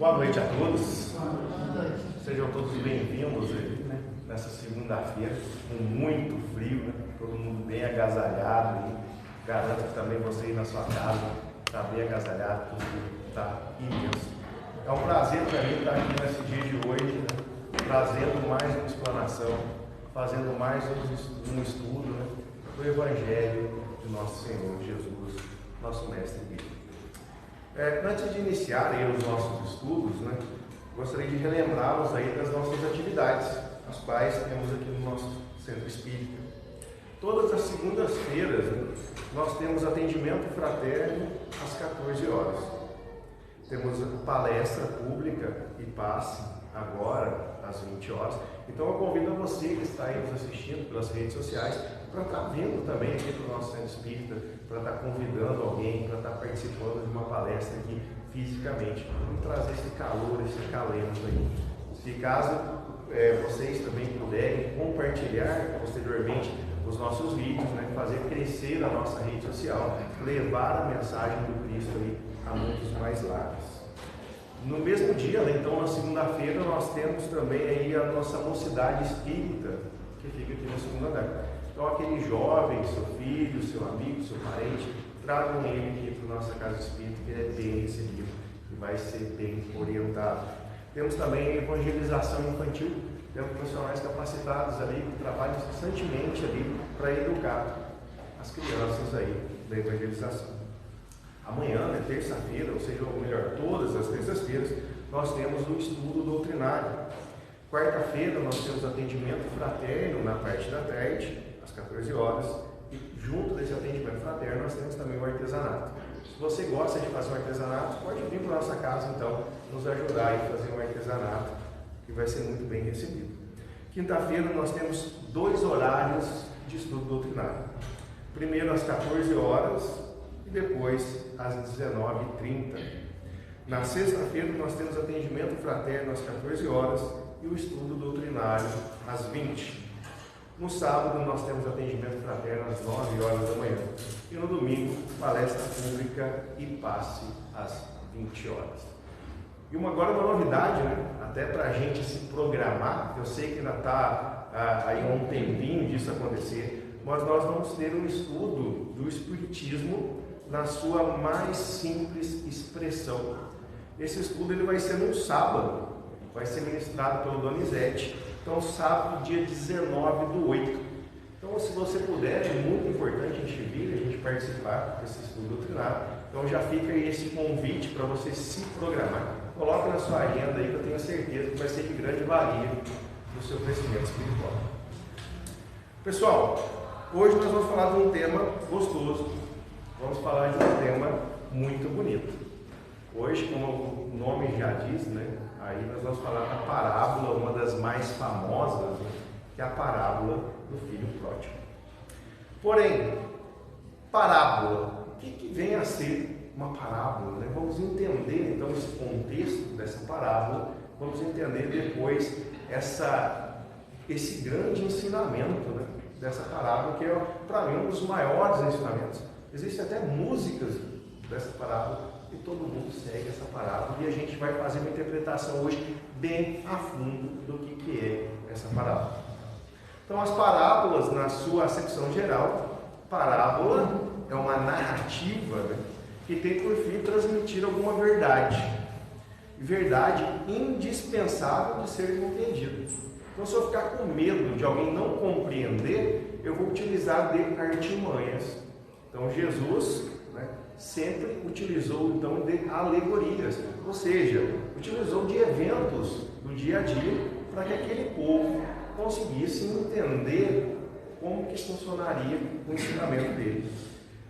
Boa noite a todos. Sejam todos bem-vindos nessa segunda-feira, com muito frio, né? Todo mundo bem agasalhado. Garanto que também você aí na sua casa está bem agasalhado, tudo está imenso. É um prazer para mim estar aqui nesse dia de hoje, né? Trazendo mais uma explanação, fazendo mais um estudo, né? Do Evangelho de nosso Senhor Jesus, nosso Mestre bíblico. Antes de iniciar aí os nossos estudos, né, gostaria de relembrá-los aí das nossas atividades, as quais temos aqui no nosso Centro Espírita. Todas as segundas-feiras, né, nós temos atendimento fraterno às 14 horas. Temos palestra pública e passe agora às 20 horas. Então eu convido a você que está aí nos assistindo pelas redes sociais para estar vindo também aqui para o nosso Centro Espírita, para estar convidando alguém, para estar participando de uma palestra aqui fisicamente. Vamos trazer esse calor, esse acalento aí. Se caso vocês também puderem compartilhar posteriormente os nossos vídeos, né, fazer crescer a nossa rede social, levar a mensagem do Cristo aí a muitos mais lares. No mesmo dia, né, então na segunda-feira, nós temos também aí a nossa mocidade espírita, que fica aqui no segundo andar. Então aquele jovem, seu filho, seu amigo, seu parente, tragam ele aqui para a nossa casa espírita, que ele é bem recebido e vai ser bem orientado. Temos também a evangelização infantil, temos profissionais capacitados ali que trabalham incessantemente ali para educar as crianças aí da evangelização. Amanhã, né, terça-feira, ou seja, ou melhor, todas as terças-feiras, nós temos um estudo doutrinário. Quarta-feira, nós temos atendimento fraterno na parte da tarde, às 14 horas, e junto desse atendimento fraterno, nós temos também o artesanato. Se você gosta de fazer um artesanato, pode vir para a nossa casa, então, nos ajudar a fazer um artesanato, que vai ser muito bem recebido. Quinta-feira, nós temos 2 horários de estudo doutrinário. Primeiro, às 14 horas, e depois às 19h30. Na sexta-feira nós temos atendimento fraterno às 14 horas e o estudo doutrinário às 20. No sábado nós temos atendimento fraterno às 9 horas da manhã. E no domingo, palestra pública e passe às 20 horas. E agora uma novidade, né? Até para a gente se programar, eu sei que ainda está aí um tempinho disso acontecer, mas nós vamos ter um estudo do Espiritismo na sua mais simples expressão. Esse estudo ele vai ser no sábado, vai ser ministrado pelo Donizete, então sábado, dia 19/8. Então se você puder, é muito importante a gente vir, a gente participar desse estudo doutrinário. Então já fica aí esse convite para você se programar. Coloque na sua agenda aí que eu tenho certeza que vai ser de grande valia no seu crescimento espiritual. Pessoal, hoje nós vamos falar de um tema gostoso. Vamos falar de um tema muito bonito. Hoje, como o nome já diz, né, aí nós vamos falar da parábola, uma das mais famosas, né, que é a parábola do filho pródigo. Porém, parábola, o que vem a ser uma parábola? Né? Vamos entender então esse contexto dessa parábola, vamos entender depois esse grande ensinamento, né, dessa parábola, que é para mim um dos maiores ensinamentos. Existem até músicas dessa parábola e todo mundo segue essa parábola e a gente vai fazer uma interpretação hoje bem a fundo do que é essa parábola. Então as parábolas, na sua acepção geral, parábola é uma narrativa, né, que tem por fim transmitir alguma verdade. Verdade indispensável de ser compreendida. Então se eu ficar com medo de alguém não compreender, eu vou utilizar de artimanhas. Então Jesus, né, sempre utilizou então de alegorias, ou seja, utilizou de eventos do dia a dia para que aquele povo conseguisse entender como que funcionaria o ensinamento dele.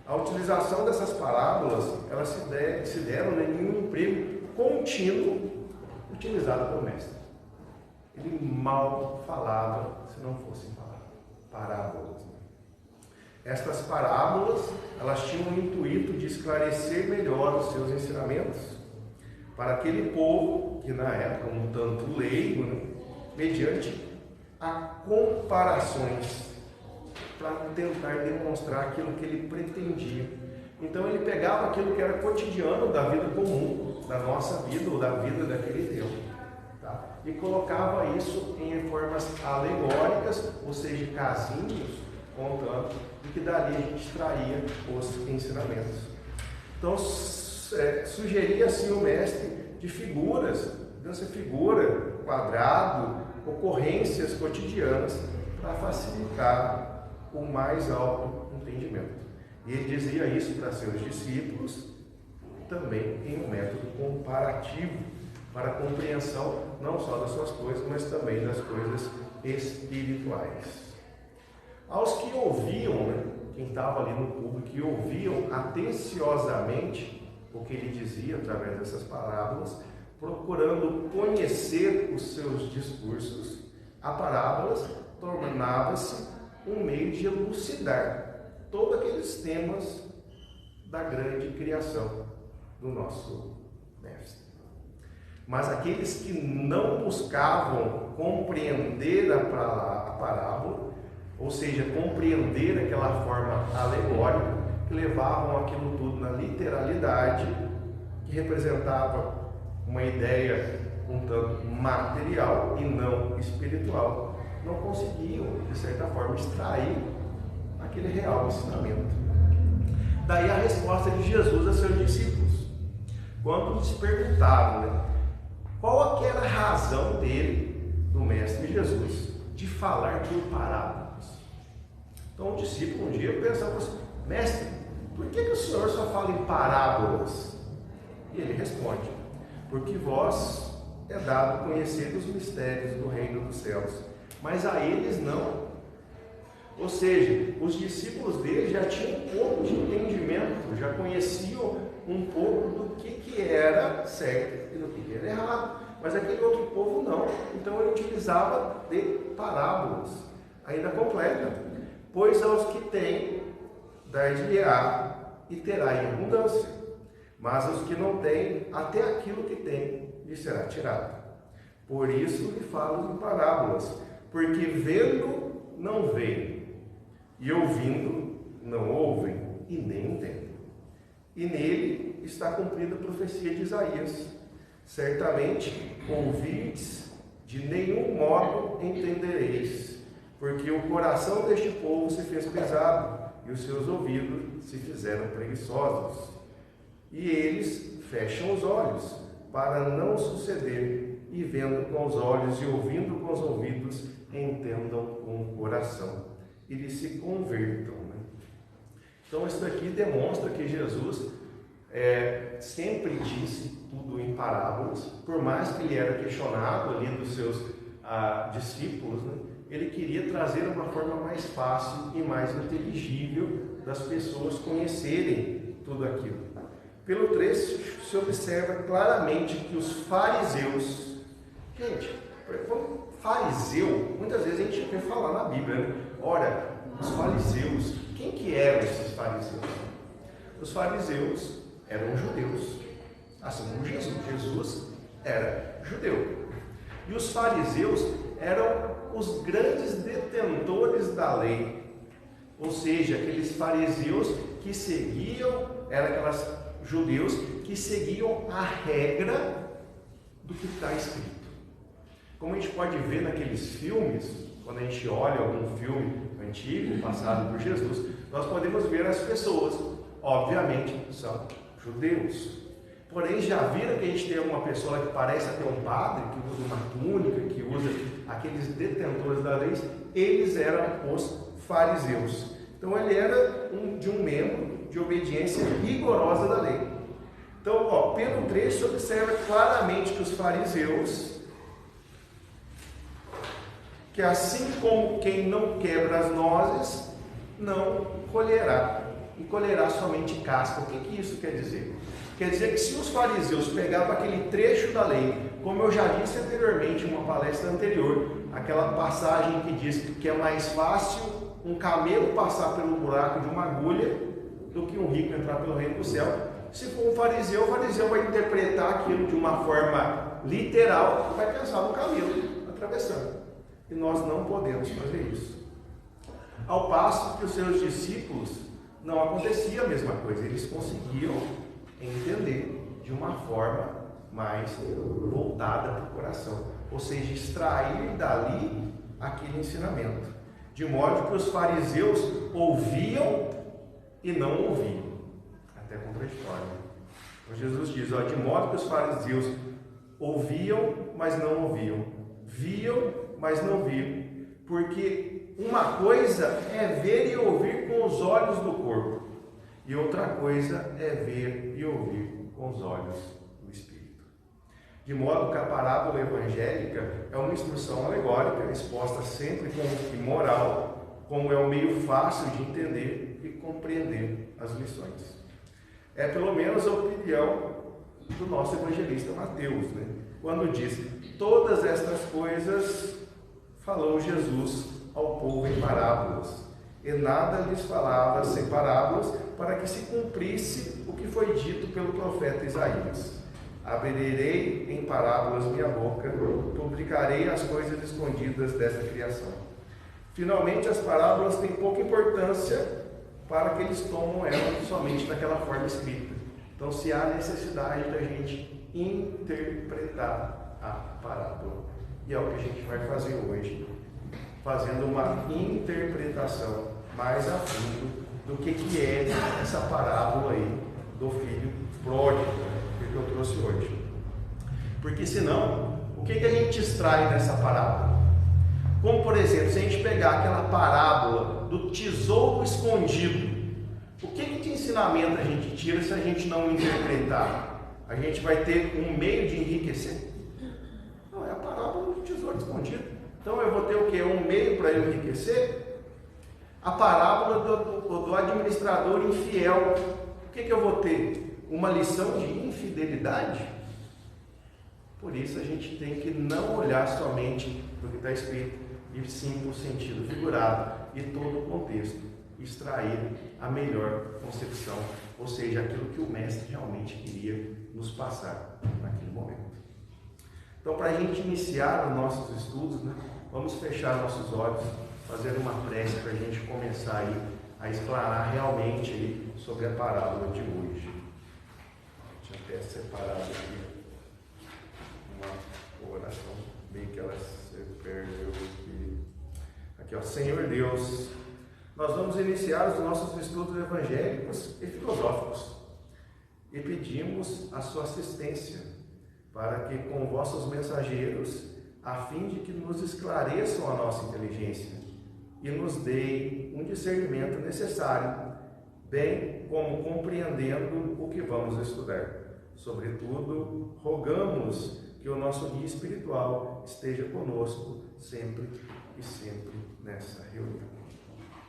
A utilização dessas parábolas, elas se deram em um emprego contínuo utilizado pelo mestre. Ele mal falava se não fossem parábolas. Estas parábolas, elas tinham o intuito de esclarecer melhor os seus ensinamentos para aquele povo, que na época um tanto leigo, né, mediante a comparações, para tentar demonstrar aquilo que ele pretendia. Então ele pegava aquilo que era cotidiano da vida comum da nossa vida ou da vida daquele tempo. Tá? E colocava isso em formas alegóricas, ou seja, casinhos, contando, e que dali a gente extraía os ensinamentos. Então, sugeria assim o mestre de figuras, dança figura, quadrado, ocorrências cotidianas, para facilitar o mais alto entendimento. E ele dizia isso para seus discípulos, também em um método comparativo, para a compreensão não só das suas coisas, mas também das coisas espirituais. Aos que ouviam, né, quem estava ali no público, que ouviam atenciosamente o que ele dizia através dessas parábolas, procurando conhecer os seus discursos, a parábolas tornava-se um meio de elucidar todos aqueles temas da grande criação do nosso mestre. Mas aqueles que não buscavam compreender a parábola, ou seja, compreender aquela forma alegórica, que levavam aquilo tudo na literalidade, que representava uma ideia um tanto material e não espiritual, não conseguiam, de certa forma, extrair aquele real ensinamento. Daí a resposta de Jesus a seus discípulos, quando lhes perguntaram, né, qual que era a razão dele, do Mestre Jesus, de falar por parábolas. Então o discípulo um dia pensava assim, mestre, por que o Senhor só fala em parábolas? E ele responde, porque vós é dado conhecer os mistérios do reino dos céus, mas a eles não. Ou seja, os discípulos dele já tinham um pouco de entendimento, já conheciam um pouco do que era certo e do que era errado, mas aquele outro povo não. Então ele utilizava de parábolas, ainda completa, pois aos que têm dar-lhe-á e terá em abundância, mas aos que não têm, até aquilo que têm lhe será tirado. Por isso lhe falo em parábolas, porque vendo não veem, e ouvindo não ouvem e nem entendem. E nele está cumprida a profecia de Isaías. Certamente ouvides, de nenhum modo entendereis, porque o coração deste povo se fez pesado e os seus ouvidos se fizeram preguiçosos. E eles fecham os olhos para não suceder, e vendo com os olhos e ouvindo com os ouvidos, entendam com o coração e eles se convertam. Né? Então isso daqui demonstra que Jesus sempre disse tudo em parábolas, por mais que ele era questionado ali dos seus discípulos, né? Ele queria trazer uma forma mais fácil e mais inteligível das pessoas conhecerem tudo aquilo. Pelo trecho se observa claramente que os fariseus, gente, fariseu, muitas vezes a gente vê falar na Bíblia, né? Ora, os fariseus, quem que eram esses fariseus? Os fariseus eram judeus, assim como Jesus. Jesus era judeu. E os fariseus eram os grandes detentores da lei, ou seja, aqueles fariseus que seguiam, eram aqueles judeus que seguiam a regra do que está escrito. Como a gente pode ver naqueles filmes, quando a gente olha algum filme antigo, passado por Jesus, nós podemos ver as pessoas, obviamente, são judeus. Porém, já viram que a gente tem uma pessoa que parece até um padre, que usa uma túnica, que usa aqueles detentores da lei? Eles eram os fariseus. Então, ele era de um membro de obediência rigorosa da lei. Então, pelo trecho, observa claramente que os fariseus, que assim como quem não quebra as nozes, não colherá, e colherá somente casca. O que isso quer dizer? Quer dizer que se os fariseus pegavam aquele trecho da lei, como eu já disse anteriormente em uma palestra anterior, aquela passagem que diz que é mais fácil um camelo passar pelo buraco de uma agulha do que um rico entrar pelo reino do céu. Se for um fariseu, o fariseu vai interpretar aquilo de uma forma literal, vai pensar no camelo atravessando. E nós não podemos fazer isso. Ao passo que os seus discípulos não acontecia a mesma coisa, eles conseguiam entender de uma forma mais voltada para o coração, ou seja, extrair dali aquele ensinamento, de modo que os fariseus ouviam e não ouviam, até contraditório. Então Jesus diz, de modo que os fariseus ouviam, mas não ouviam, viam, mas não viam, porque uma coisa é ver e ouvir com os olhos do corpo, e outra coisa é ver e ouvir com os olhos do Espírito. De modo que a parábola evangélica é uma instrução alegórica, exposta sempre como moral, como é um meio fácil de entender e compreender as lições. É pelo menos a opinião do nosso evangelista Mateus, quando diz: todas estas coisas falou Jesus ao povo em parábolas, e nada lhes falava sem parábolas, para que se cumprisse o que foi dito pelo profeta Isaías: abrirei em parábolas minha boca, publicarei as coisas escondidas desta criação. Finalmente, as parábolas têm pouca importância para que eles tomam ela somente daquela forma escrita. Então, se há necessidade da gente interpretar a parábola, e é o que a gente vai fazer hoje, fazendo uma interpretação mais a fundo do que é essa parábola aí do filho pródigo, que eu trouxe hoje. Porque senão, o que a gente extrai dessa parábola? Como, por exemplo, se a gente pegar aquela parábola do tesouro escondido, o que de ensinamento a gente tira se a gente não interpretar? A gente vai ter um meio de enriquecer? Não, é a parábola do tesouro escondido. Então eu vou ter o quê? Um meio para eu enriquecer? A parábola do administrador infiel. O que eu vou ter? Uma lição de infidelidade? Por isso a gente tem que não olhar somente para o que está escrito, e sim para o sentido figurado e todo o contexto, extrair a melhor concepção, ou seja, aquilo que o mestre realmente queria nos passar naquele momento. Então, para a gente iniciar os nossos estudos, vamos fechar nossos olhos, fazer uma prece para a gente começar aí a explanar realmente aí sobre a parábola de hoje. Tinha até separado aqui uma oração, bem que ela se perdeu aqui. Aqui, Senhor Deus, nós vamos iniciar os nossos estudos evangélicos e filosóficos e pedimos a sua assistência para que com vossos mensageiros, a fim de que nos esclareçam a nossa inteligência e nos deem um discernimento necessário, bem como compreendendo o que vamos estudar. Sobretudo, rogamos que o nosso guia espiritual esteja conosco sempre e sempre nessa reunião.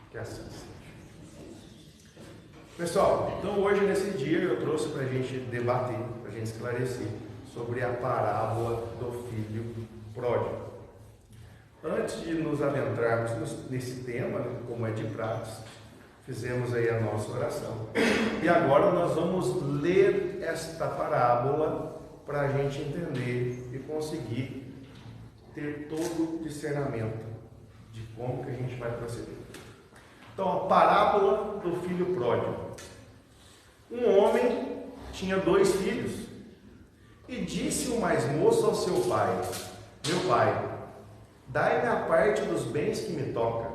Que assim seja. Pessoal, então hoje nesse dia eu trouxe para a gente debater, para a gente esclarecer sobre a parábola do filho pródigo. Antes de nos adentrarmos nesse tema, como é de praxe, fizemos aí a nossa oração. E agora nós vamos ler esta parábola para a gente entender e conseguir ter todo o discernimento de como que a gente vai proceder. Então, a parábola do filho pródigo. Um homem tinha 2 filhos e disse o mais moço ao seu pai: meu pai, dai-me a parte dos bens que me toca.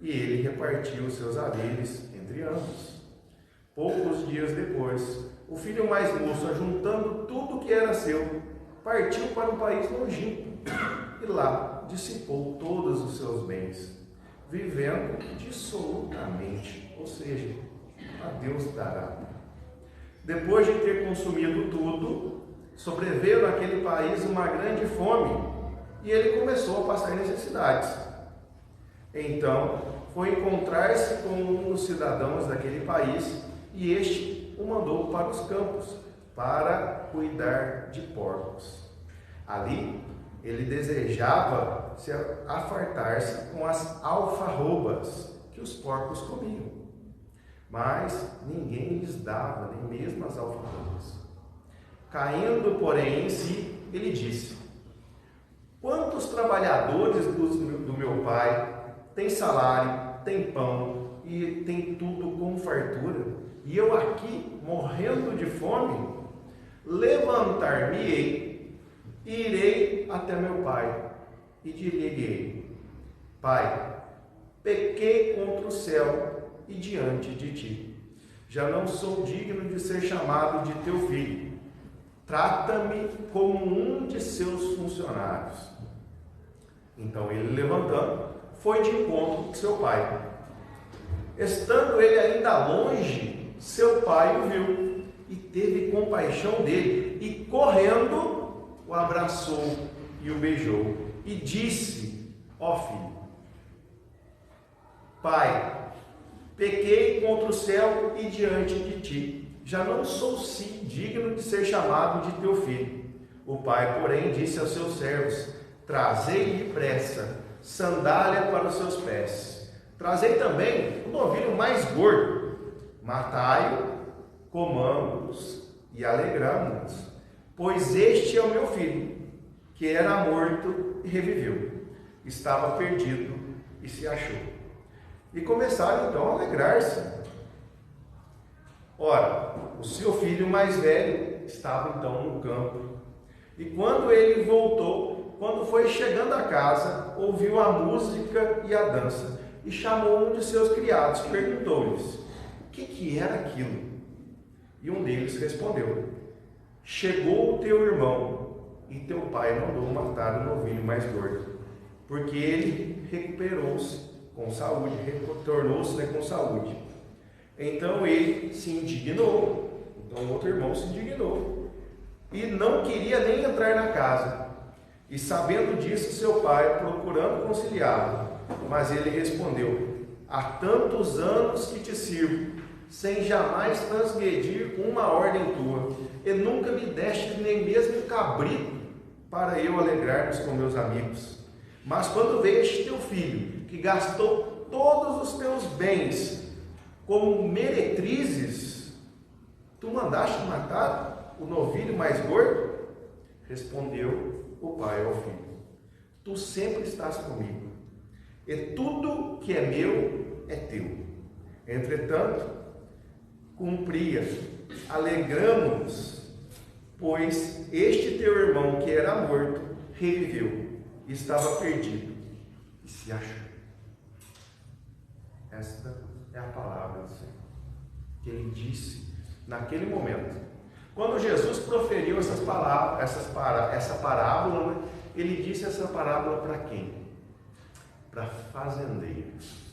E ele repartiu os seus haveres entre ambos. Poucos dias depois, o filho mais moço, ajuntando tudo que era seu, partiu para um país longínquo e lá dissipou todos os seus bens, vivendo dissolutamente, ou seja, a Deus dará. Depois de ter consumido tudo, sobreveio naquele país uma grande fome e ele começou a passar necessidades. Então, foi encontrar-se com um dos cidadãos daquele país e este o mandou para os campos para cuidar de porcos. Ali, ele desejava se afartar-se com as alfarrobas que os porcos comiam, mas ninguém lhes dava, nem mesmo as alfarrobas. Caindo, porém, em si, ele disse: quantos trabalhadores do meu pai têm salário, têm pão e têm tudo com fartura, e eu aqui morrendo de fome? levantar-me-ei e irei até meu pai e dir-lhe-ei: Pai, pequei contra o céu e diante de ti. Já não sou digno de ser chamado de teu filho. Trata-me como um de seus funcionários. Então ele, levantando, foi de encontro com seu pai. Estando ele ainda longe, seu pai o viu e teve compaixão dele, e correndo o abraçou e o beijou, e disse: ó filho, pai, pequei contra o céu e diante de ti, já não sou digno de ser chamado de teu filho. O pai, porém, disse aos seus servos: trazei depressa sandália para os seus pés, trazei também o novilho mais gordo, matai-o, comamos e alegramos-nos, pois este é o meu filho, que era morto e reviveu, estava perdido e se achou. E começaram então a alegrar-se. Ora, o seu filho mais velho estava então no campo, e quando ele voltou, quando foi chegando a casa, ouviu a música e a dança, e chamou um de seus criados, perguntou-lhes: o que era aquilo? E um deles respondeu: chegou o teu irmão, e teu pai mandou matar o novilho mais gordo, porque ele recuperou-se com saúde, retornou-se com saúde. Então ele se indignou, então o outro irmão se indignou, e não queria nem entrar na casa. E sabendo disso, seu pai, procurando conciliá-lo, mas ele respondeu: há tantos anos que te sirvo, sem jamais transgredir uma ordem tua, e nunca me deste nem mesmo um cabrito, para eu alegrar-nos com meus amigos. Mas quando veio este teu filho, que gastou todos os teus bens como meretrizes, tu mandaste matar o novilho mais gordo? Respondeu o pai ao filho: tu sempre estás comigo, e tudo que é meu é teu. Entretanto, cumpria, alegramo-nos, pois este teu irmão que era morto reviveu, estava perdido e se achou. Esta é a palavra do Senhor, que ele disse naquele momento. Quando Jesus proferiu essas palavras, essa parábola, né, ele disse essa parábola para quem? Para fazendeiros.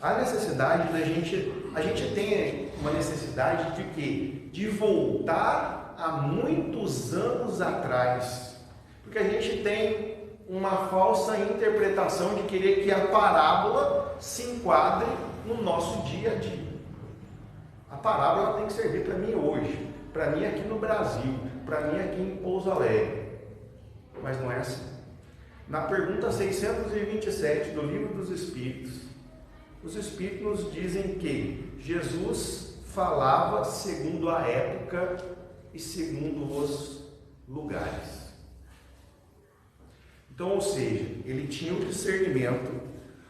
A necessidade da a gente tem uma necessidade de quê? De voltar a muitos anos atrás, porque a gente tem uma falsa interpretação de querer que a parábola se enquadre no nosso dia a dia. A parábola tem que servir para mim hoje, para mim aqui no Brasil, para mim aqui em Pouso Alegre, mas não é assim. Na pergunta 627 do Livro dos Espíritos, os Espíritos nos dizem que Jesus falava segundo a época e segundo os lugares. Então, ou seja, ele tinha o discernimento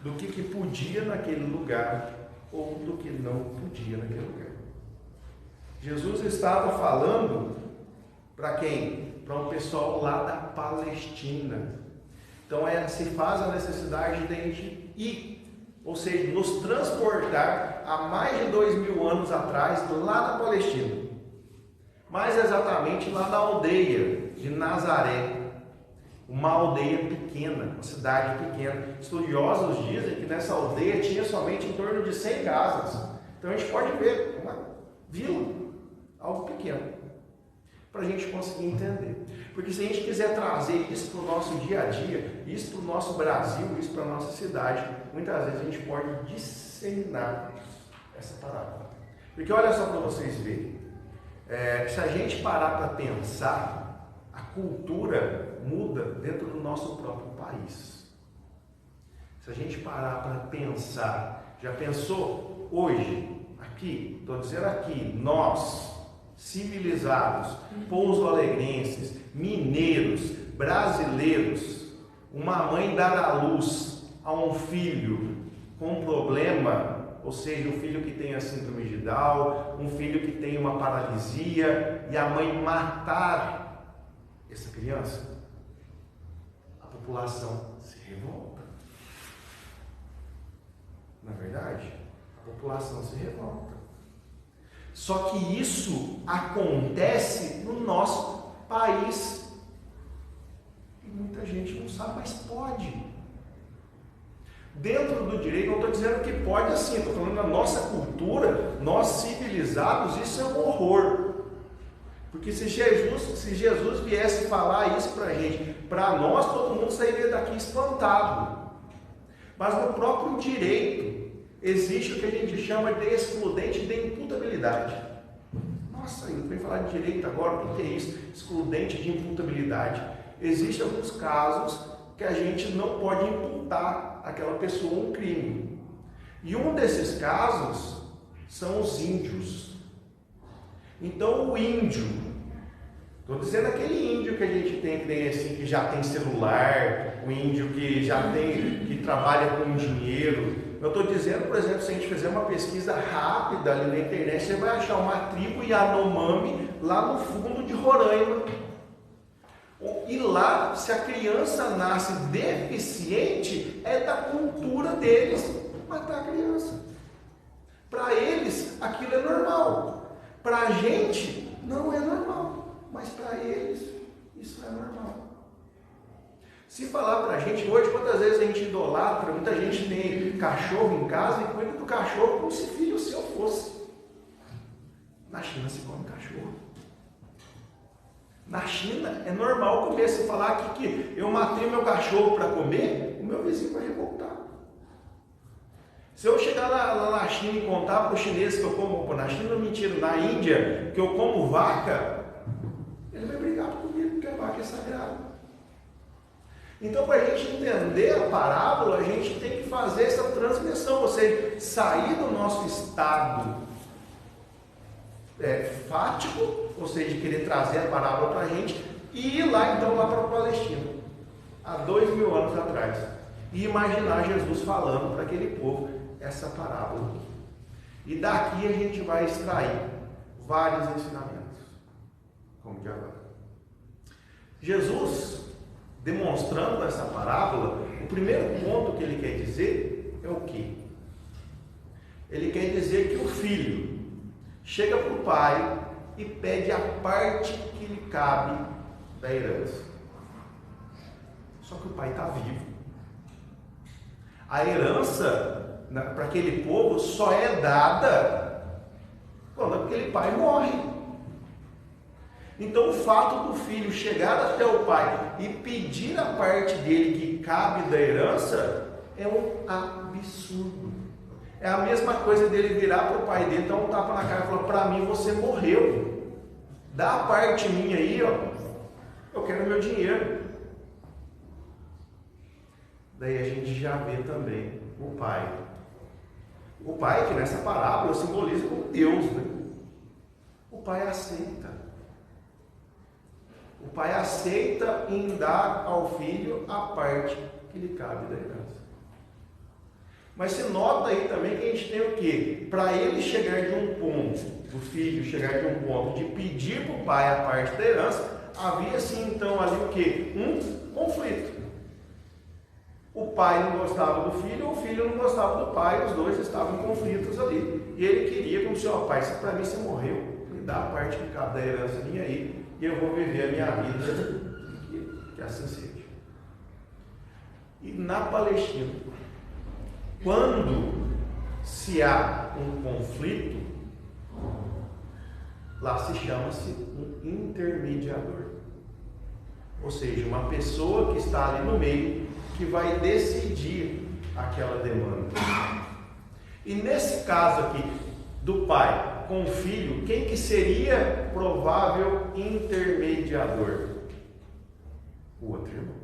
do que podia naquele lugar ou do que não podia naquele lugar. Jesus estava falando para quem? Para um pessoal lá da Palestina. Então se faz a necessidade de a gente ir, ou seja, nos transportar a mais de 2000 anos atrás, lá na Palestina. Mais exatamente lá na aldeia de Nazaré. Uma aldeia pequena, uma cidade pequena. Estudiosos dizem que nessa aldeia tinha somente em torno de 100 casas. Então a gente pode ver uma vila, algo pequeno, para a gente conseguir entender. Porque se a gente quiser trazer isso para o nosso dia a dia, isso para o nosso Brasil, isso para a nossa cidade, muitas vezes a gente pode disseminar essa parábola. Porque olha só para vocês verem, se a gente parar para pensar, a cultura muda dentro do nosso próprio país. Se a gente parar para pensar, já pensou hoje, aqui, estou dizendo aqui, nós, civilizados, pouso-alegrenses, mineiros, brasileiros, uma mãe dar à luz a um filho com problema, ou seja, um filho que tem a síndrome de Down, um filho que tem uma paralisia, e a mãe matar essa criança, a população se revolta. Na verdade, a população se revolta. Só que isso acontece no nosso país. E muita gente não sabe, mas pode. Dentro do direito, não estou dizendo que pode assim, estou falando da nossa cultura, nós civilizados, isso é um horror. Porque se Jesus viesse falar isso para a gente, para nós, todo mundo sairia daqui espantado. Mas no próprio direito, existe o que a gente chama de excludente de imputabilidade. Nossa, eu vim falar de direito agora, o que é isso? Excludente de imputabilidade. Existem alguns casos que a gente não pode imputar àquela pessoa um crime. E um desses casos são os índios. Então o índio, estou dizendo aquele índio que a gente tem assim, que já tem celular, o índio que já tem, que trabalha com dinheiro. Eu estou dizendo, por exemplo, se a gente fizer uma pesquisa rápida ali na internet, você vai achar uma tribo Yanomami lá no fundo de Roraima. E lá, se a criança nasce deficiente, é da cultura deles matar a criança. Para eles, aquilo é normal. Para a gente, não é normal. Mas para eles, isso é normal. Se falar para a gente, hoje, quantas vezes a gente idolatra, muita gente tem cachorro em casa e cuida do cachorro como se filho seu fosse. Na China se come cachorro. Na China é normal comer. Se falar aqui que eu matei meu cachorro para comer, o meu vizinho vai revoltar. Se eu chegar lá na China e contar para os chineses que eu como, na China, mentira, na Índia, que eu como vaca, ele vai brigar comigo porque a vaca é sagrada. Então, para a gente entender a parábola, a gente tem que fazer essa transgressão, ou seja, sair do nosso estado fático, ou seja, de querer trazer a parábola para a gente, e ir lá então lá para a Palestina, há 2000 anos atrás, e imaginar Jesus falando para aquele povo essa parábola. E daqui a gente vai extrair vários ensinamentos, como de agora. Jesus, demonstrando essa parábola, o primeiro ponto que ele quer dizer é o quê? Ele quer dizer que o filho chega para o pai e pede a parte que lhe cabe da herança. Só que o pai está vivo. A herança para aquele povo só é dada quando aquele pai morre. Então o fato do filho chegar até o pai e pedir a parte dele que cabe da herança é um absurdo. É a mesma coisa dele virar para o pai dele, dar um tapa na cara e falar: para mim você morreu, dá a parte minha aí, ó, eu quero meu dinheiro. Daí a gente já vê também o pai. O pai, que nessa parábola simboliza como Deus, né? O pai aceita. O pai aceita em dar ao filho a parte que lhe cabe da herança. Mas se nota aí também que a gente tem o quê? Para ele chegar de um ponto, o filho chegar de um ponto de pedir para o pai a parte da herança, havia assim então ali o quê? Um conflito. O pai não gostava do filho, o filho não gostava do pai, os dois estavam em conflitos ali. E ele queria, como se, ó, pai, se para mim você morreu, me dá a parte que cabe da herança minha aí, e eu vou viver a minha vida, que assim seja. E na Palestina, quando se há um conflito, lá se chama-se um intermediador. Ou seja, uma pessoa que está ali no meio, que vai decidir aquela demanda. E nesse caso aqui, do pai com o filho, quem que seria provável intermediador? O outro irmão.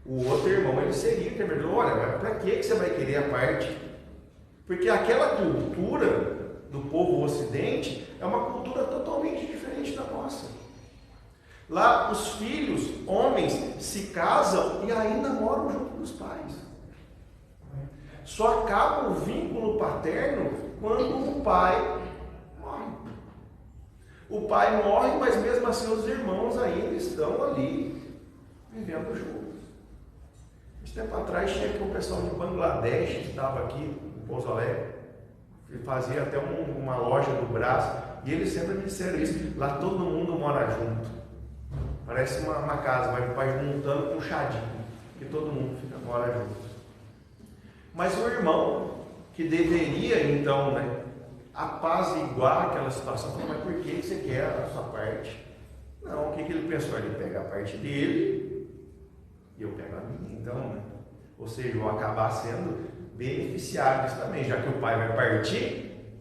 O outro irmão, ele seria intermediador. Olha, mas para que você vai querer a parte? Porque aquela cultura do povo ocidente é uma cultura totalmente diferente da nossa. Lá os filhos, homens, se casam e ainda moram junto dos pais. Só acaba o vínculo paterno quando o pai morre. O pai morre, mas mesmo assim os irmãos ainda estão ali, vivendo juntos. Esse tempo atrás tinha aqui um pessoal de Bangladesh que estava aqui em Pouso Alegre, fazia até uma loja do Brás, e eles sempre me disseram isso, lá todo mundo mora junto. Parece uma casa, mas o pai juntando com um chadinho, que todo mundo mora junto. Mas o irmão, que deveria então, apaziguar aquela situação, falou, mas por que você quer a sua parte? Não, o que ele pensou? Ele pega a parte dele e eu pego a minha. Então, ou seja, eu vou acabar sendo beneficiário disso também, já que o pai vai partir,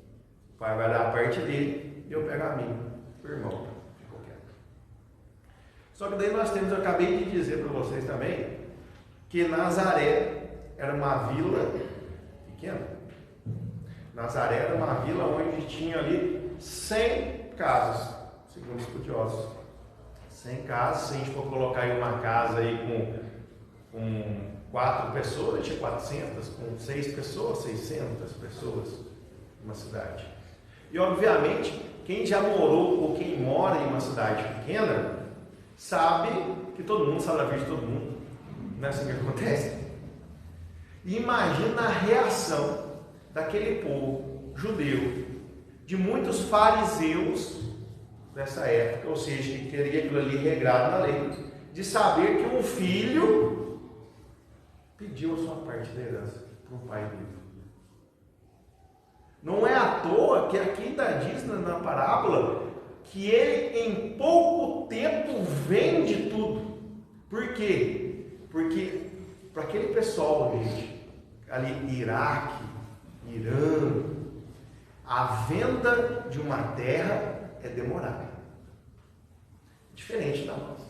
o pai vai dar a parte dele e eu pego a minha. O irmão ficou quieto. Só que daí nós temos, eu acabei de dizer para vocês também, que Nazaré era uma vila pequena. Nazaré era uma vila onde tinha ali 100 casas, segundo estudiosos. 100 casas, se a gente for colocar aí uma casa aí com 4 pessoas, tinha 400, com 6 pessoas, 600 pessoas numa cidade. E obviamente, quem já morou ou quem mora em uma cidade pequena, sabe que todo mundo sabe a vida de todo mundo. Não é assim que acontece? E imagina a reação daquele povo judeu, de muitos fariseus dessa época, ou seja, que teria aquilo ali regrado na lei, de saber que um filho pediu a sua parte da herança para um pai vivo. Não é à toa que aqui ainda diz na parábola que ele em pouco tempo vende tudo. Por quê? Porque para aquele pessoal, gente, ali Iraque, Irã, a venda de uma terra é demorada. Diferente da nossa.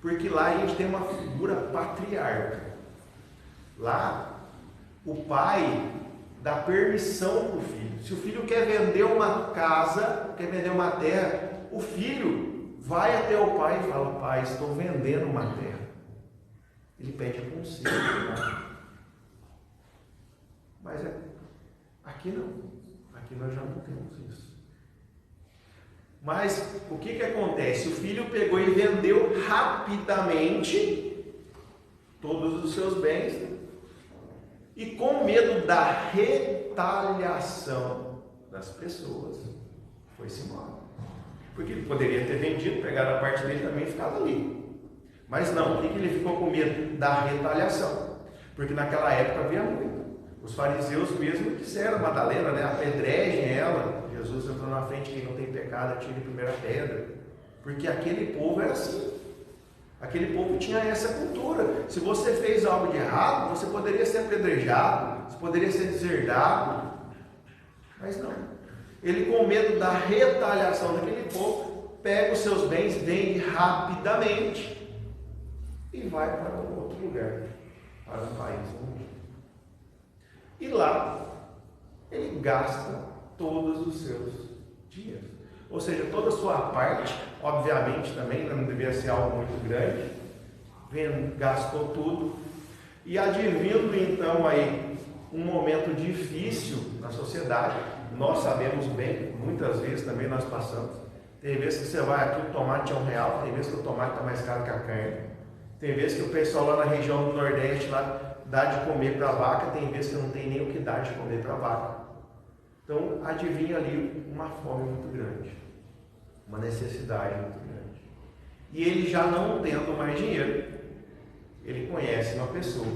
Porque lá a gente tem uma figura patriarca. Lá, o pai dá permissão para o filho. Se o filho quer vender uma casa, quer vender uma terra, o filho vai até o pai e fala, pai, estou vendendo uma terra. Ele pede conselho. Mas aqui não. Aqui nós já não temos isso. Mas o que acontece? O filho pegou e vendeu rapidamente todos os seus bens, e com medo da retaliação das pessoas, foi-se embora. Porque ele poderia ter vendido, pegado a parte dele também e ficado ali. Mas não, o que ele ficou com medo? Da retaliação. Porque naquela época havia muito. Os fariseus mesmo disseram, Madalena, apedrejem ela. Jesus entrou na frente, quem não tem pecado, atire a primeira pedra. Porque aquele povo era assim. Aquele povo tinha essa cultura. Se você fez algo de errado, você poderia ser apedrejado, você poderia ser deserdado. Mas não. Ele, com medo da retaliação daquele povo, pega os seus bens, vende rapidamente e vai para um outro lugar, para um país longe. E lá ele gasta todos os seus dinheiros. Ou seja, toda a sua parte, obviamente também não devia ser algo muito grande, gastou tudo. E advindo então aí um momento difícil na sociedade, nós sabemos bem, muitas vezes também nós passamos. Tem vezes que você vai aqui, o tomate é R$1, tem vezes que o tomate está mais caro que a carne. Tem vezes que o pessoal lá na região do Nordeste lá dá de comer para a vaca, tem vezes que não tem nem o que dar de comer para a vaca. Então adivinha ali uma fome muito grande, uma necessidade muito grande. E ele já não tendo mais dinheiro, ele conhece uma pessoa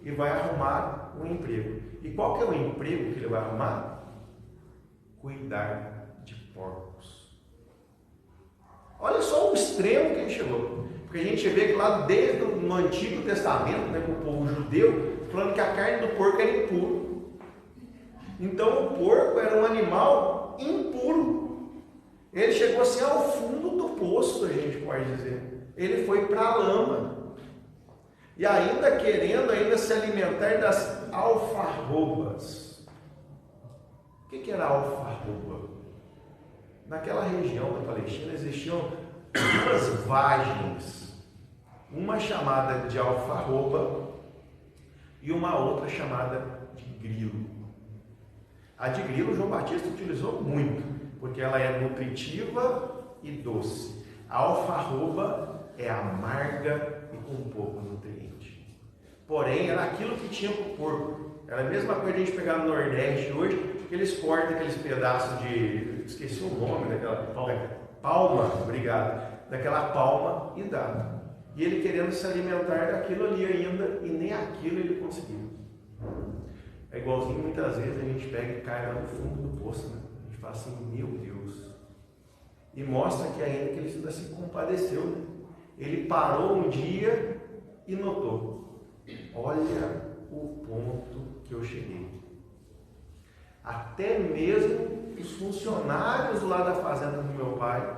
e vai arrumar um emprego. E qual que é o emprego que ele vai arrumar? Cuidar de porcos. Olha só o extremo que ele chegou. Porque a gente vê que lá desde o Antigo Testamento, com o povo judeu, falando que a carne do porco era impura. Então o porco era um animal impuro. Ele chegou assim ao fundo do poço, a gente pode dizer. Ele foi para a lama. E ainda querendo se alimentar das alfarrobas. O que era alfarroba? Naquela região da Palestina existiam duas vagens, uma chamada de alfarroba e uma outra chamada de grilo. A de grilo João Batista utilizou muito, porque ela é nutritiva e doce. A alfarroba é amarga e com pouco nutriente. Porém, era aquilo que tinha para o porco. Era a mesma coisa que a gente pegar no Nordeste hoje, que eles cortam aqueles pedaços de... esqueci o nome daquela... palma, obrigado. Daquela palma e dá. E ele querendo se alimentar daquilo ali ainda, e nem aquilo ele conseguiu. É igualzinho muitas vezes a gente pega e cai lá no fundo do poço, né? A gente fala assim, meu Deus. E mostra que ainda que ele ainda se compadeceu, né? Ele parou um dia e notou: olha o ponto que eu cheguei. Até mesmo os funcionários lá da fazenda do meu pai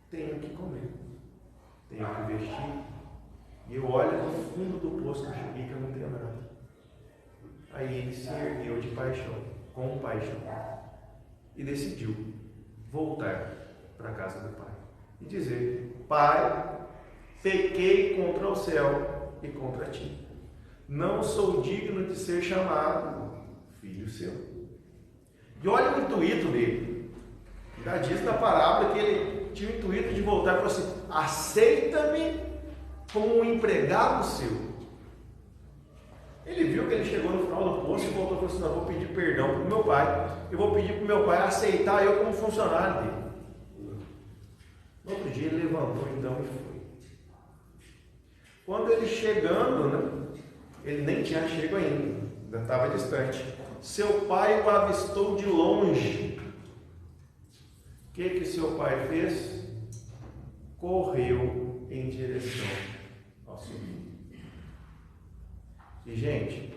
têm o que comer, têm o que vestir. E eu olho no fundo do poço que eu cheguei, que eu não tenho nada. Aí ele se ergueu de paixão, com paixão, e decidiu voltar para a casa do pai e dizer: Pai, pequei contra o céu e contra ti. Não sou digno de ser chamado filho seu. E olha o intuito dele. Já diz na parábola que ele tinha o intuito de voltar e falou assim: aceita-me como um empregado seu. Ele viu que ele chegou no final do poço e voltou e falou assim: não, eu vou pedir perdão para o meu pai. Eu vou pedir para o meu pai aceitar eu como funcionário dele. No outro dia ele levantou então e foi. Quando ele chegando, né, ele nem tinha chego ainda estava distante. Seu pai o avistou de longe. O que seu pai fez? Correu em direção ao seu filho. E, gente,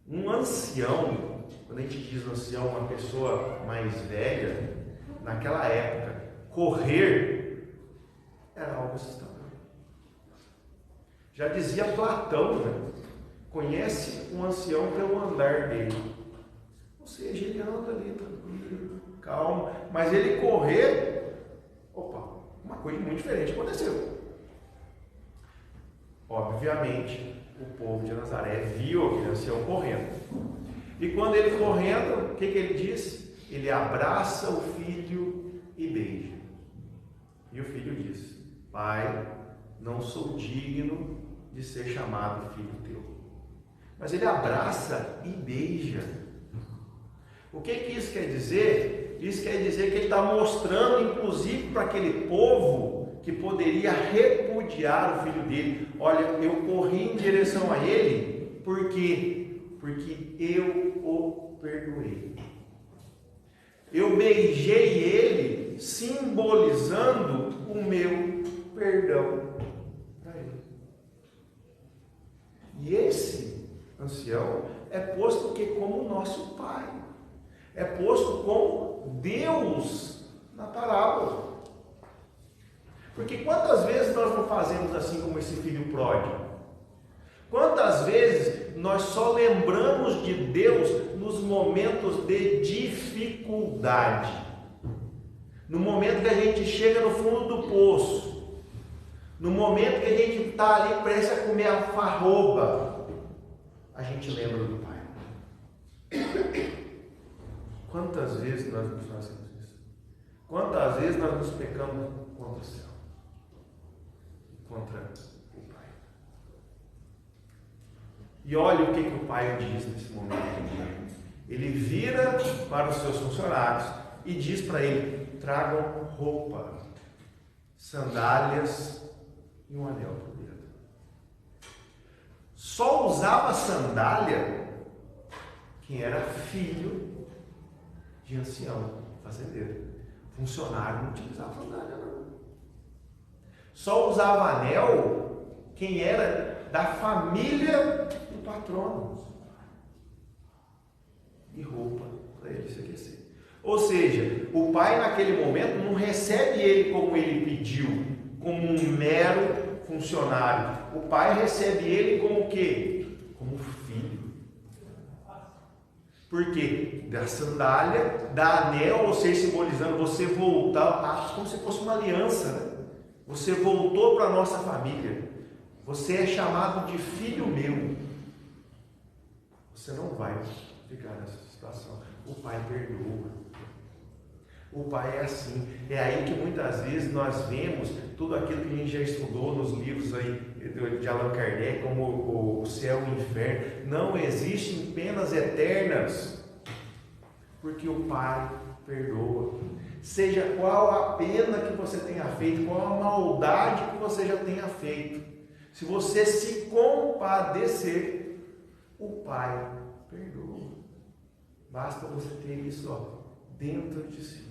um ancião, quando a gente diz ancião, uma pessoa mais velha, naquela época, correr era algo assustador. Já dizia Platão, né? Conhece um ancião pelo andar dele. Ou seja, ele anda ali, tranquilo, calmo, mas ele correr, opa, uma coisa muito diferente aconteceu. Obviamente, o povo de Nazaré viu aquele ancião correndo. E quando ele correndo, o que ele diz? Ele abraça o filho e beija. E o filho diz: Pai, não sou digno de ser chamado filho teu. Mas ele abraça e beija. O que isso quer dizer? Isso quer dizer que ele está mostrando, inclusive, para aquele povo que poderia repudiar o filho dele: olha, eu corri em direção a ele, por quê? Porque eu o perdoei. Eu beijei ele, simbolizando o meu perdão para ele. E esse ancião é posto que como nosso pai, é posto como Deus na parábola. Porque quantas vezes nós não fazemos assim como esse filho pródigo? Quantas vezes nós só lembramos de Deus nos momentos de dificuldade? No momento que a gente chega no fundo do poço, no momento que a gente está ali prestes a comer a farroba, a gente lembra do Pai. Quantas vezes nós nos fazemos isso? Quantas vezes nós nos pecamos contra o céu? Contra o Pai. E olha o que o Pai diz nesse momento. Ele vira para os seus funcionários e diz para ele: tragam roupa, sandálias e um anel por dedo. Só usava sandália quem era filho de ancião, fazendeiro. Funcionário não utilizava sandália, não. Só usava anel quem era da família do patrono. E roupa para ele se aquecer. Ou seja, o pai naquele momento não recebe ele como ele pediu, como um mero funcionário. O pai recebe ele como o quê? Como filho. Por quê? Da sandália, da anel, ou seja, simbolizando você voltar, como se fosse uma aliança, né? Você voltou para a nossa família. Você é chamado de filho meu. Você não vai ficar nessa situação. O pai perdoa. O O Pai é assim. É aí que muitas vezes nós vemos tudo aquilo que a gente já estudou nos livros aí de Allan Kardec, como o céu e o inferno. Não existem penas eternas, porque o Pai perdoa. Seja qual a pena que você tenha feito, qual a maldade que você já tenha feito, se você se compadecer, o Pai perdoa. Basta você ter isso dentro de si.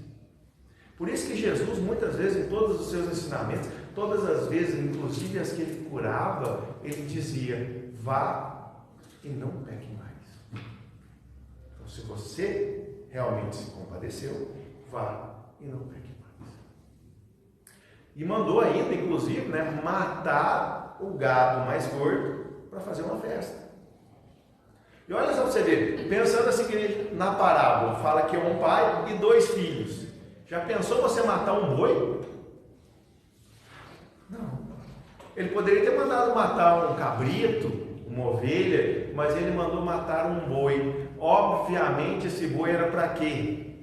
Por isso que Jesus, muitas vezes, em todos os seus ensinamentos, todas as vezes, inclusive as que ele curava, ele dizia: vá e não peque mais. Então, se você realmente se compadeceu, vá e não peque mais. E mandou ainda, inclusive, matar o gado mais gordo para fazer uma festa. E olha só para você ver, pensando assim que na parábola, fala que é um pai e 2 filhos. Já pensou você matar um boi? Não. Ele poderia ter mandado matar um cabrito, uma ovelha, mas ele mandou matar um boi. Obviamente esse boi era para quê?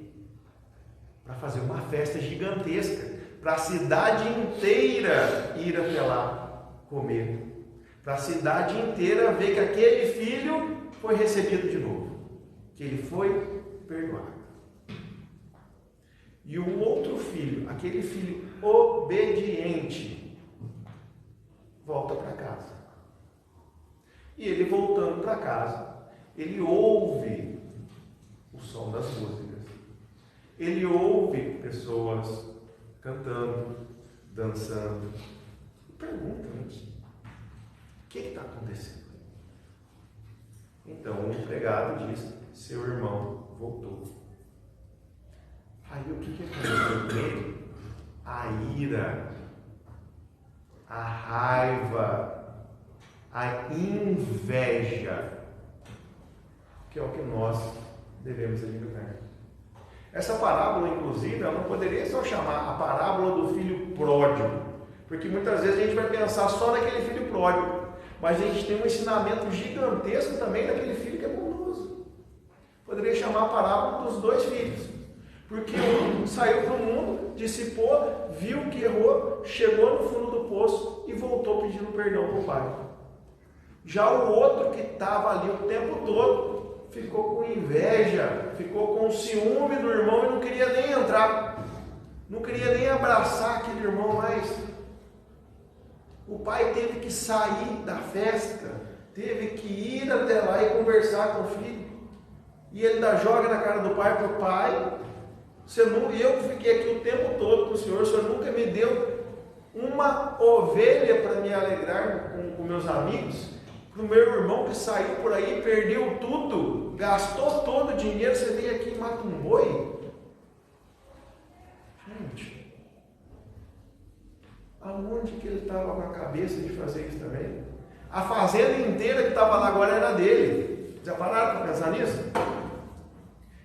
Para fazer uma festa gigantesca, para a cidade inteira ir até lá comer, para a cidade inteira ver que aquele filho foi recebido de novo, que ele foi perdoado. E o outro filho, aquele filho obediente, volta para casa. E ele voltando para casa, ele ouve o som das músicas. Ele ouve pessoas cantando, dançando. E pergunta: o que está acontecendo? Então o empregado diz: seu irmão voltou. Aí o que aconteceu com ele? A ira, a raiva, a inveja, que é o que nós devemos eliminar. Essa parábola, inclusive, ela não poderia só chamar a parábola do filho pródigo, porque muitas vezes a gente vai pensar só naquele filho pródigo, mas a gente tem um ensinamento gigantesco também daquele filho que é bondoso. Poderia chamar a parábola dos 2 filhos, porque um saiu para o mundo, dissipou, viu que errou, chegou no fundo do poço e voltou pedindo perdão para o pai. Já o outro que estava ali o tempo todo, ficou com inveja, ficou com ciúme do irmão e não queria nem entrar, não queria nem abraçar aquele irmão mais. O pai teve que sair da festa, teve que ir até lá e conversar com o filho. E ele joga na cara do pai: para o pai, eu fiquei aqui o tempo todo com o senhor nunca me deu uma ovelha para me alegrar com meus amigos. Para o meu irmão que saiu por aí, perdeu tudo, gastou todo o dinheiro, você vem aqui e mata um boi? Gente, aonde que ele estava com a cabeça de fazer isso também? A fazenda inteira que estava lá agora era dele. Já pararam para pensar nisso?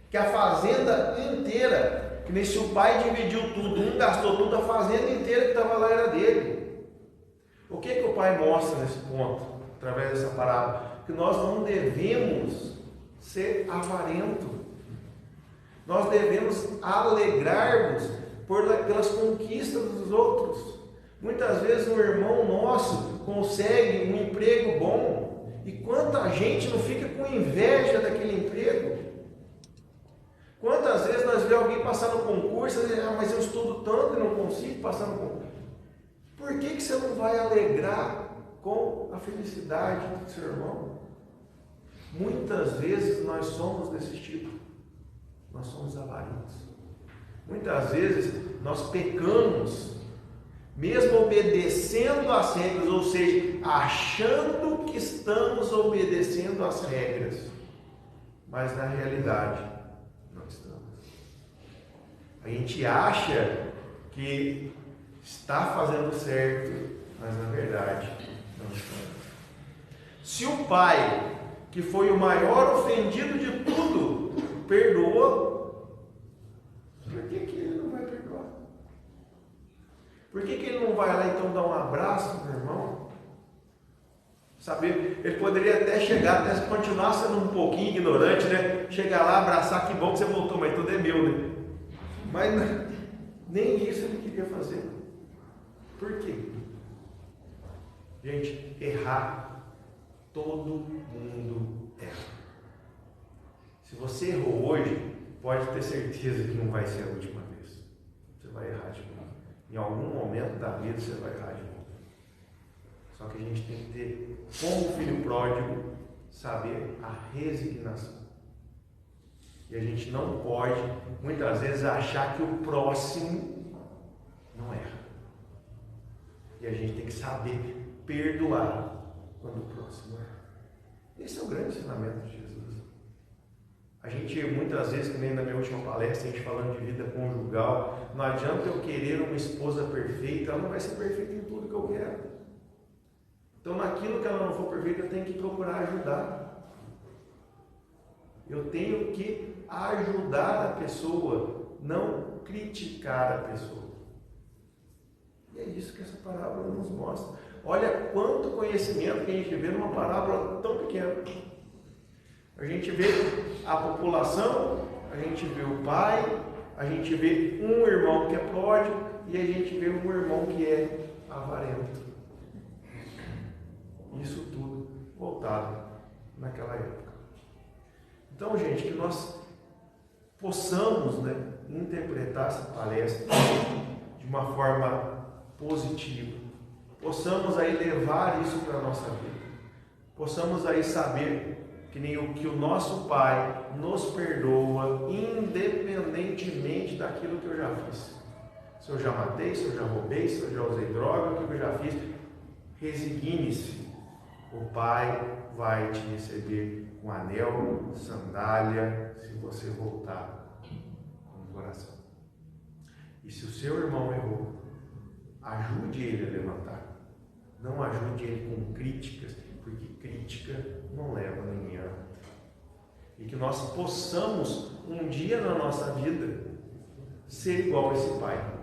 Que a fazenda inteira, que nem se o pai dividiu tudo, gastou tudo, a fazenda inteira que estava lá era dele. O que o pai mostra nesse ponto? Através dessa parábola, que nós não devemos ser avarentos, nós devemos alegrar-nos pelas conquistas dos outros. Muitas vezes um irmão nosso consegue um emprego bom, e quanta gente não fica com inveja daquele emprego? Quantas vezes nós vemos alguém passar no concurso e dizer: mas eu estudo tanto e não consigo passar no concurso. Por que você não vai alegrar com a felicidade do seu irmão? Muitas vezes nós somos desse tipo, nós somos avarentos. Muitas vezes nós pecamos, mesmo obedecendo às regras, ou seja, achando que estamos obedecendo às regras, mas na realidade não estamos. A gente acha que está fazendo certo, mas na verdade não estamos. Se o pai, que foi o maior ofendido de tudo, perdoou, por que ele não vai perdoar? Por que ele não vai lá então dar um abraço no irmão? Sabe, ele poderia até chegar, até continuar sendo um pouquinho ignorante, né? Chegar lá, abraçar: que bom que você voltou, mas tudo é meu, né? Mas nem isso ele queria fazer. Por quê? Gente, errar, todo mundo erra. Se você errou hoje, pode ter certeza que não vai ser a última vez. Você vai errar de novo. Em algum momento da vida você vai errar de novo. Só que a gente tem que ter, como o filho pródigo, saber a resignação. E a gente não pode, muitas vezes, achar que o próximo não erra. E a gente tem que saber perdoar quando o próximo erra. Esse é o grande ensinamento de Jesus. A gente, muitas vezes, que nem na minha última palestra, a gente falando de vida conjugal, não adianta eu querer uma esposa perfeita, ela não vai ser perfeita em tudo que eu quero. Então, naquilo que ela não for perfeita, eu tenho que procurar ajudar. Eu tenho que ajudar a pessoa, não criticar a pessoa. E é isso que essa parábola nos mostra. Olha quanto conhecimento que a gente vê numa parábola tão pequena. A gente vê a população, a gente vê o pai, a gente vê um irmão que é pródigo e a gente vê um irmão que é avarento. Isso tudo voltado naquela época. Então, gente, que nós possamos, interpretar essa palestra de uma forma positiva. Possamos aí levar isso para a nossa vida. Possamos aí saber que nem o que o nosso Pai nos perdoa, independentemente daquilo que eu já fiz. Se eu já matei, se eu já roubei, se eu já usei droga, o que eu já fiz, resigne-se. O Pai vai te receber com anel, sandália, se você voltar com o coração. E se o seu irmão errou, ajude ele a levantar. Não ajude ele com críticas, porque crítica não leva ninguém a nada. E que nós possamos, um dia na nossa vida, ser igual a esse pai.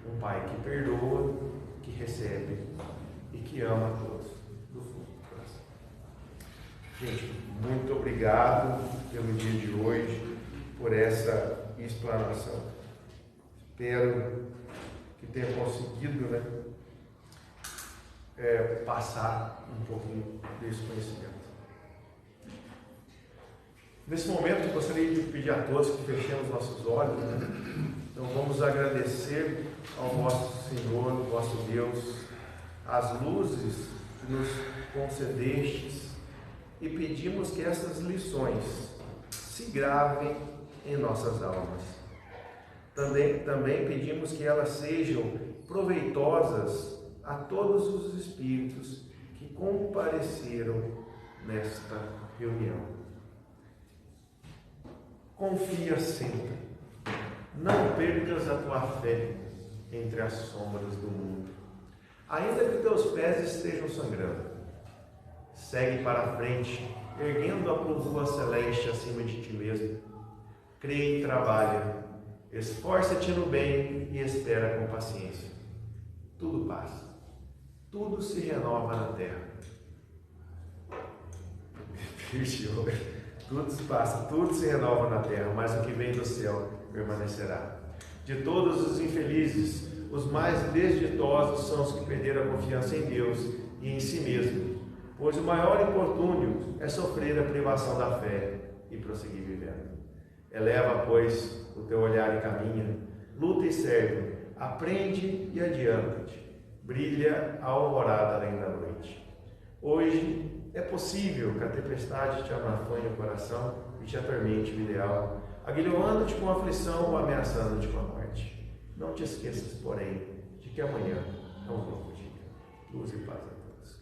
Um pai que perdoa, que recebe e que ama a todos do fundo do coração. Gente, muito obrigado pelo dia de hoje, por essa explanação. Espero que tenha conseguido, passar um pouquinho desse conhecimento. Nesse momento, eu gostaria de pedir a todos que fechemos nossos olhos. Então, vamos agradecer ao nosso Senhor, ao nosso Deus, as luzes que nos concedestes e pedimos que essas lições se gravem em nossas almas. Também pedimos que elas sejam proveitosas a todos os espíritos que compareceram nesta reunião. Confia sempre, não percas a tua fé entre as sombras do mundo, ainda que teus pés estejam sangrando. Segue para a frente, erguendo a coroa celeste acima de ti mesmo. Crê e trabalha, esforça-te no bem e espera com paciência. Tudo passa. Tudo se renova na terra. Tudo se passa, tudo se renova na terra, mas o que vem do céu permanecerá. De todos os infelizes, os mais desditosos são os que perderam a confiança em Deus e em si mesmo, pois o maior infortúnio é sofrer a privação da fé e prosseguir vivendo. Eleva, pois, o teu olhar e caminha, luta e serve, aprende e adianta-te. Brilha a alvorada além da noite. Hoje é possível que a tempestade te amarfanhe o coração e te atormente o ideal, aguilhoando-te com a aflição ou ameaçando-te com a morte. Não te esqueças, porém, de que amanhã é um novo dia. Luz e paz a todos.